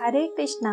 हरे कृष्णा।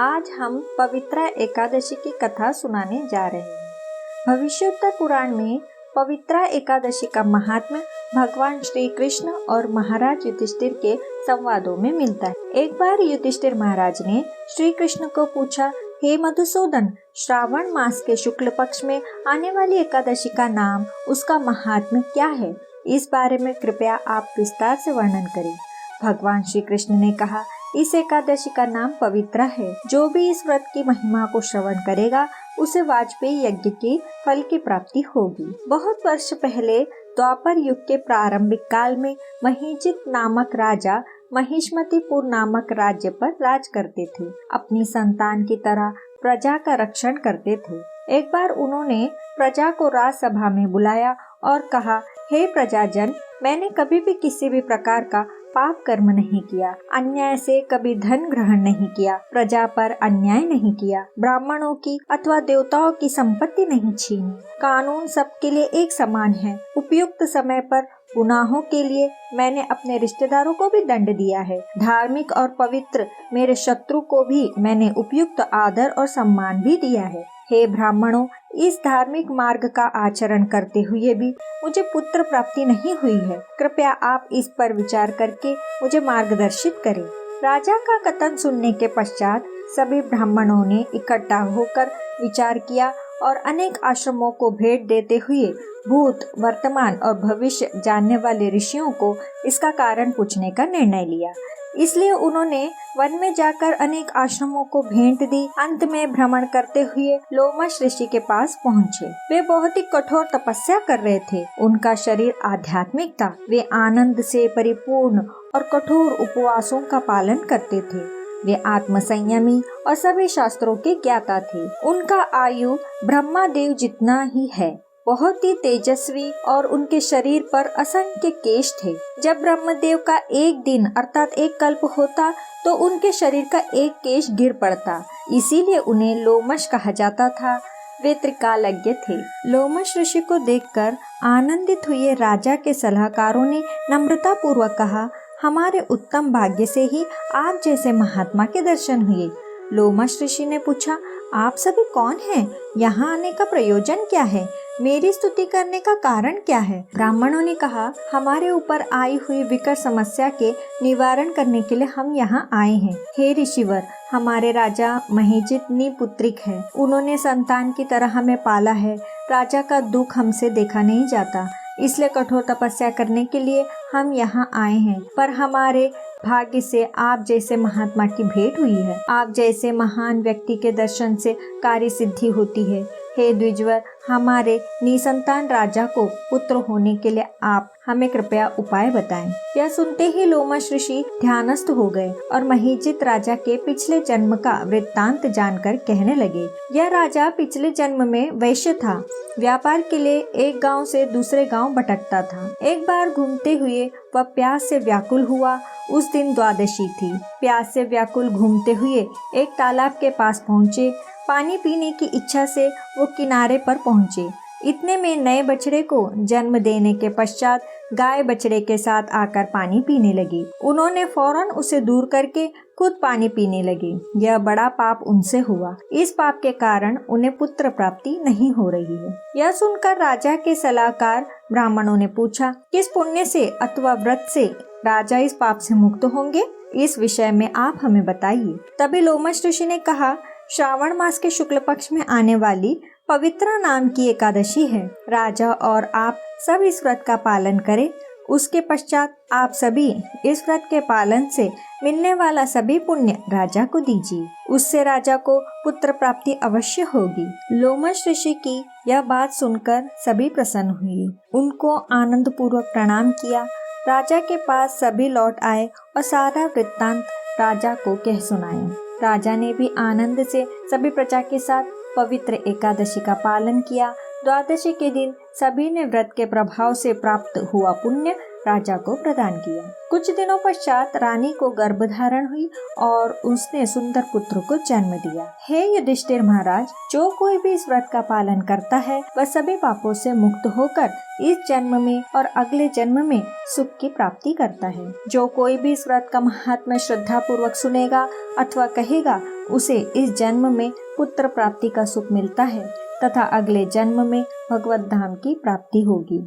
आज हम पवित्रा एकादशी की कथा सुनाने जा रहे हैं। भविष्योत्तर पुराण में पवित्रा एकादशी का महात्म्य भगवान श्री कृष्ण और महाराज युधिष्ठिर के संवादों में मिलता है। एक बार युधिष्ठिर महाराज ने श्री कृष्ण को पूछा, हे मधुसूदन, श्रावण मास के शुक्ल पक्ष में आने वाली एकादशी का नाम, उसका महात्म्य क्या है? इस बारे में कृपया आप विस्तार से वर्णन करें। भगवान श्री कृष्ण ने कहा, इस एकादशी का नाम पवित्रा है। जो भी इस व्रत की महिमा को श्रवण करेगा उसे वाजपेयी यज्ञ के फल की प्राप्ति होगी। बहुत वर्ष पहले द्वापर युग के प्रारंभिक काल में महीजित नामक राजा महिष्मतिपुर नामक राज्य पर राज करते थे। अपनी संतान की तरह प्रजा का रक्षण करते थे। एक बार उन्होंने प्रजा को राजसभा में बुलाया और कहा, हे प्रजाजन, मैंने कभी भी किसी भी प्रकार का पाप कर्म नहीं किया, अन्याय से कभी धन ग्रहण नहीं किया, प्रजा पर अन्याय नहीं किया, ब्राह्मणों की अथवा देवताओं की संपत्ति नहीं छीनी। कानून सबके लिए एक समान है। उपयुक्त समय पर गुनाहों के लिए मैंने अपने रिश्तेदारों को भी दंड दिया है। धार्मिक और पवित्र मेरे शत्रु को भी मैंने उपयुक्त आदर और सम्मान भी दिया है। हे ब्राह्मणों, इस धार्मिक मार्ग का आचरण करते हुए भी मुझे पुत्र प्राप्ति नहीं हुई है। कृपया आप इस पर विचार करके मुझे मार्गदर्शित करें। राजा का कथन सुनने के पश्चात सभी ब्राह्मणों ने इकट्ठा होकर विचार किया और अनेक आश्रमों को भेंट देते हुए भूत, वर्तमान और भविष्य जानने वाले ऋषियों को इसका कारण पूछने का निर्णय लिया। इसलिए उन्होंने वन में जाकर अनेक आश्रमों को भेंट दी। अंत में भ्रमण करते हुए लोमश ऋषि के पास पहुँचे। वे बहुत ही कठोर तपस्या कर रहे थे। उनका शरीर आध्यात्मिक था। वे आनंद से परिपूर्ण और कठोर उपवासों का पालन करते थे। वे आत्म संयमी और सभी शास्त्रों के ज्ञाता थे। उनका आयु ब्रह्मा देव जितना ही है। बहुत ही तेजस्वी और उनके शरीर पर असंख्य केश थे। जब ब्रह्मदेव का एक दिन अर्थात एक कल्प होता तो उनके शरीर का एक केश गिर पड़ता, इसीलिए उन्हें लोमश कहा जाता था। वे त्रिकालज्ञ थे। लोमश ऋषि को देखकर आनंदित हुए राजा के सलाहकारों ने नम्रता पूर्वक कहा, हमारे उत्तम भाग्य से ही आप जैसे महात्मा के दर्शन हुए। लोमश ऋषि ने पूछा, आप सभी कौन हैं? यहाँ आने का प्रयोजन क्या है? मेरी स्तुति करने का कारण क्या है? ब्राह्मणों ने कहा, हमारे ऊपर आई हुई विकट समस्या के निवारण करने के लिए हम यहाँ आए हैं। हे ऋषिवर, हमारे राजा महीजित निपुत्रिक है। उन्होंने संतान की तरह हमें पाला है। राजा का दुख हमसे देखा नहीं जाता, इसलिए कठोर तपस्या करने के लिए हम यहाँ आए हैं। पर हमारे भाग्य से आप जैसे महात्मा की भेंट हुई है। आप जैसे महान व्यक्ति के दर्शन से कार्य सिद्धि होती है। हे द्विजवर, हमारे निसंतान राजा को पुत्र होने के लिए आप हमें कृपया उपाय बताएं। यह सुनते ही लोमश ऋषि ध्यानस्थ हो गए और महीजित राजा के पिछले जन्म का वृत्तांत जानकर कहने लगे। यह राजा पिछले जन्म में वैश्य था। व्यापार के लिए एक गांव से दूसरे गांव भटकता था। एक बार घूमते हुए वह प्यास से व्याकुल हुआ। उस दिन द्वादशी थी। प्यास से व्याकुल घूमते हुए एक तालाब के पास पहुँचे। पानी पीने की इच्छा से वो किनारे पर पहुँचे। इतने में नए बछड़े को जन्म देने के पश्चात गाय बछड़े के साथ आकर पानी पीने लगी। उन्होंने फौरन उसे दूर करके खुद पानी पीने लगे। यह बड़ा पाप उनसे हुआ। इस पाप के कारण उन्हें पुत्र प्राप्ति नहीं हो रही है। यह सुनकर राजा के सलाहकार ब्राह्मणों ने पूछा, किस पुण्य से अथवा व्रत से राजा इस पाप से मुक्त होंगे? इस विषय में आप हमें बताइए। तभी लोमश ऋषि ने कहा, श्रावण मास के शुक्ल पक्ष में आने वाली पवित्रा नाम की एकादशी है। राजा और आप सब इस व्रत का पालन करें। उसके पश्चात आप सभी इस व्रत के पालन से मिलने वाला सभी पुण्य राजा को दीजिए। उससे राजा को पुत्र प्राप्ति अवश्य होगी। लोमश ऋषि की यह बात सुनकर सभी प्रसन्न हुए। उनको आनंद पूर्वक प्रणाम किया। राजा के पास सभी लौट आए और सारा वृत्तांत राजा को कह सुनाया। राजा ने भी आनंद से सभी प्रजा के साथ पवित्र एकादशी का पालन किया। द्वादशी के दिन सभी ने व्रत के प्रभाव से प्राप्त हुआ पुण्य राजा को प्रदान किया। कुछ दिनों पश्चात रानी को गर्भधारण हुई और उसने सुंदर पुत्र को जन्म दिया। हे युधिष्ठिर महाराज, जो कोई भी इस व्रत का पालन करता है वह सभी पापों से मुक्त होकर इस जन्म में और अगले जन्म में सुख की प्राप्ति करता है। जो कोई भी इस व्रत का महात्म्य श्रद्धा पूर्वक सुनेगा अथवा कहेगा, उसे इस जन्म में पुत्र प्राप्ति का सुख मिलता है तथा अगले जन्म में भगवत धाम की प्राप्ति होगी।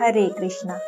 हरे कृष्णा।